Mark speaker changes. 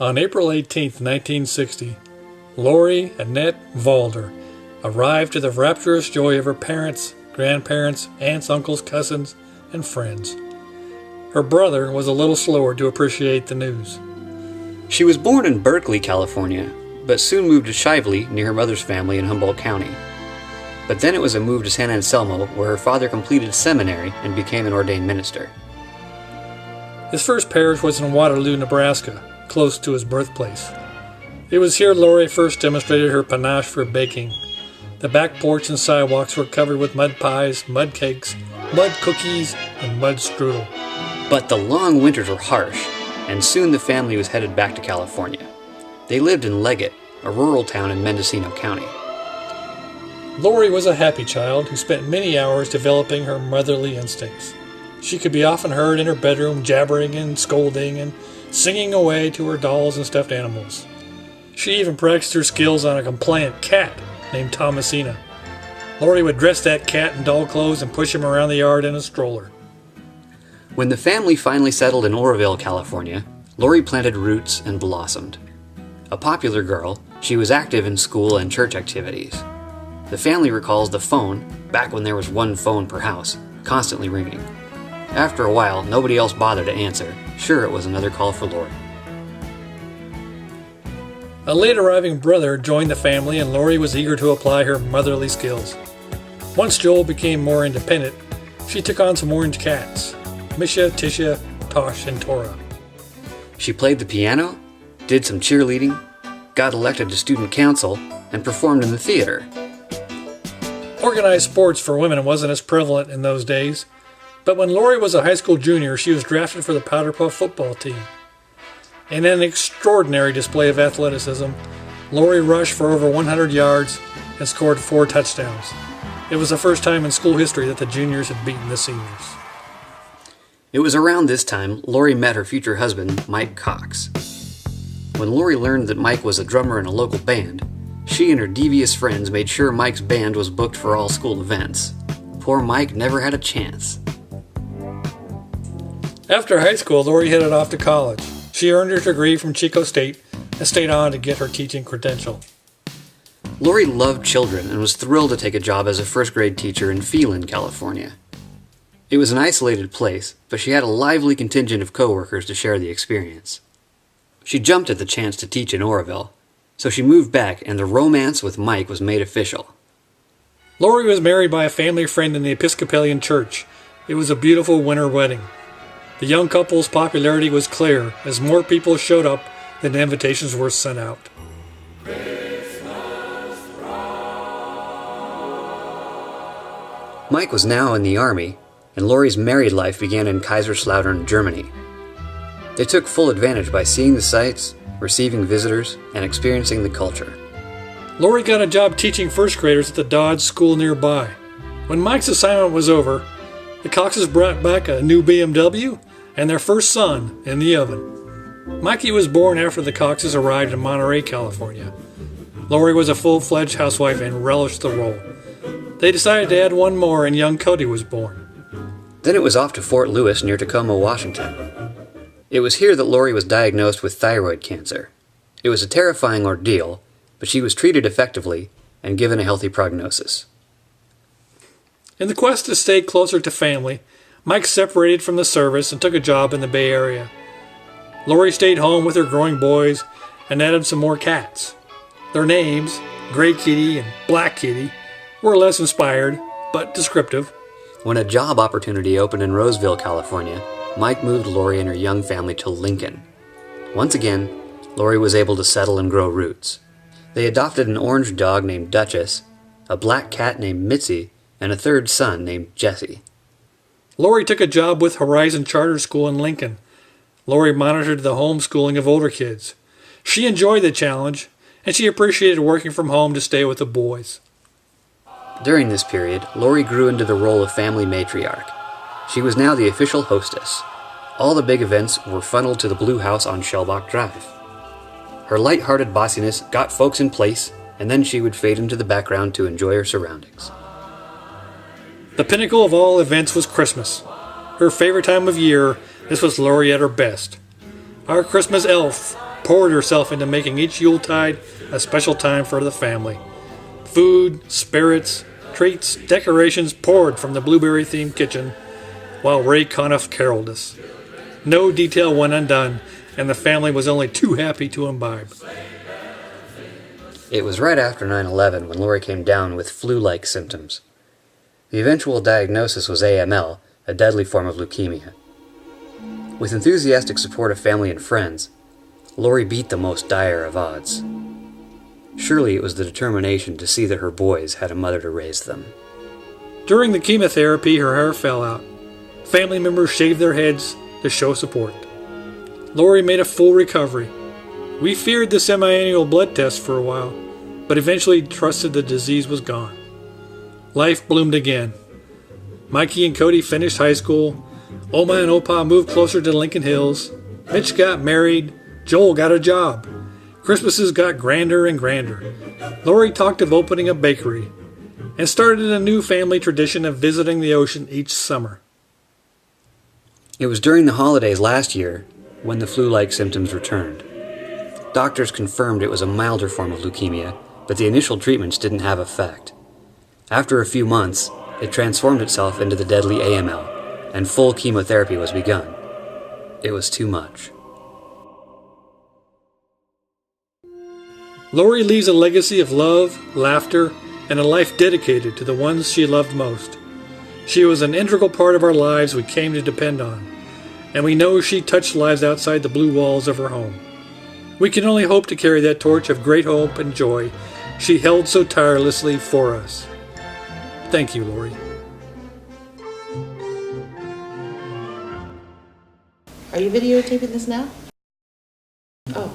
Speaker 1: On April 18, 1960, Laurie Annette Valder arrived to the rapturous joy of her parents, grandparents, aunts, uncles, cousins, and friends. Her brother was a little slower to appreciate the news.
Speaker 2: She was born in Berkeley, California, but soon moved to Shively near her mother's family in Humboldt County. But then it was a move to San Anselmo, where her father completed seminary and became an ordained minister.
Speaker 1: His first parish was in Waterloo, Nebraska, close to his birthplace. It was here Laurie first demonstrated her panache for baking. The back porch and sidewalks were covered with mud pies, mud cakes, mud cookies, and mud strudel.
Speaker 2: But the long winters were harsh, and soon the family was headed back to California. They lived in Leggett, a rural town in Mendocino County.
Speaker 1: Laurie was a happy child who spent many hours developing her motherly instincts. She could be often heard in her bedroom jabbering and scolding and singing away to her dolls and stuffed animals. She even practiced her skills on a compliant cat named Thomasina. Laurie would dress that cat in doll clothes and push him around the yard in a stroller.
Speaker 2: When the family finally settled in Oroville, California, Laurie planted roots and blossomed. A popular girl, she was active in school and church activities. The family recalls the phone, back when there was one phone per house, constantly ringing. After a while, nobody else bothered to answer. Sure, it was another call for Laurie.
Speaker 1: A late arriving brother joined the family, and Laurie was eager to apply her motherly skills. Once Joel became more independent, she took on some orange cats: Misha, Tisha, Tosh, and Tora.
Speaker 2: She played the piano, did some cheerleading, got elected to student council, and performed in the theater.
Speaker 1: Organized sports for women wasn't as prevalent in those days, but when Laurie was a high school junior, she was drafted for the Powder Puff football team. In an extraordinary display of athleticism, Laurie rushed for over 100 yards and scored 4 touchdowns. It was the first time in school history that the juniors had beaten the seniors.
Speaker 2: It was around this time Laurie met her future husband, Mike Cox. When Laurie learned that Mike was a drummer in a local band, she and her devious friends made sure Mike's band was booked for all school events. Poor Mike never had a chance.
Speaker 1: After high school, Laurie headed off to college. She earned her degree from Chico State and stayed on to get her teaching credential.
Speaker 2: Laurie loved children and was thrilled to take a job as a first-grade teacher in Phelan, California. It was an isolated place, but she had a lively contingent of coworkers to share the experience. She jumped at the chance to teach in Oroville, so she moved back and the romance with Mike was made official.
Speaker 1: Laurie was married by a family friend in the Episcopalian church. It was a beautiful winter wedding. The young couple's popularity was clear as more people showed up than invitations were sent out.
Speaker 2: Mike was now in the Army, and Laurie's married life began in Kaiserslautern, Germany. They took full advantage by seeing the sights, receiving visitors, and experiencing the culture.
Speaker 1: Laurie got a job teaching first graders at the Dodge School nearby. When Mike's assignment was over, the Coxes brought back a new BMW and their first son in the oven. Mikey was born after the Coxes arrived in Monterey, California. Laurie was a full-fledged housewife and relished the role. They decided to add one more, and young Cody was born.
Speaker 2: Then it was off to Fort Lewis near Tacoma, Washington. It was here that Laurie was diagnosed with thyroid cancer. It was a terrifying ordeal, but she was treated effectively and given a healthy prognosis.
Speaker 1: In the quest to stay closer to family, Mike separated from the service and took a job in the Bay Area. Laurie stayed home with her growing boys and added some more cats. Their names, Gray Kitty and Black Kitty, were less inspired, but descriptive.
Speaker 2: When a job opportunity opened in Roseville, California, Mike moved Laurie and her young family to Lincoln. Once again, Laurie was able to settle and grow roots. They adopted an orange dog named Duchess, a black cat named Mitzi, and a third son named Jesse.
Speaker 1: Laurie took a job with Horizon Charter School in Lincoln. Laurie monitored the homeschooling of older kids. She enjoyed the challenge, and she appreciated working from home to stay with the boys.
Speaker 2: During this period, Laurie grew into the role of family matriarch. She was now the official hostess. All the big events were funneled to the Blue House on Shellbach Drive. Her light-hearted bossiness got folks in place, and then she would fade into the background to enjoy her surroundings.
Speaker 1: The pinnacle of all events was Christmas. Her favorite time of year, this was Laurie at her best. Our Christmas elf poured herself into making each Yuletide a special time for the family. Food, spirits, treats, decorations poured from the blueberry-themed kitchen, while Ray Conniff caroled us. No detail went undone, and the family was only too happy to imbibe.
Speaker 2: It was right after 9/11 when Laurie came down with flu-like symptoms. The eventual diagnosis was AML, a deadly form of leukemia. With enthusiastic support of family and friends, Laurie beat the most dire of odds. Surely it was the determination to see that her boys had a mother to raise them.
Speaker 1: During the chemotherapy, her hair fell out. Family members shaved their heads to show support. Laurie made a full recovery. We feared the semi-annual blood test for a while, but eventually trusted the disease was gone. Life bloomed again. Mikey and Cody finished high school. Oma and Opa moved closer to Lincoln Hills. Mitch got married. Joel got a job. Christmases got grander and grander. Laurie talked of opening a bakery and started a new family tradition of visiting the ocean each summer.
Speaker 2: It was during the holidays last year when the flu-like symptoms returned. Doctors confirmed it was a milder form of leukemia, but the initial treatments didn't have effect. After a few months, it transformed itself into the deadly AML, and full chemotherapy was begun. It was too much.
Speaker 1: Laurie leaves a legacy of love, laughter, and a life dedicated to the ones she loved most. She was an integral part of our lives we came to depend on, and we know she touched lives outside the blue walls of her home. We can only hope to carry that torch of great hope and joy she held so tirelessly for us. Thank you, Laurie.
Speaker 3: Are you videotaping this now? Oh.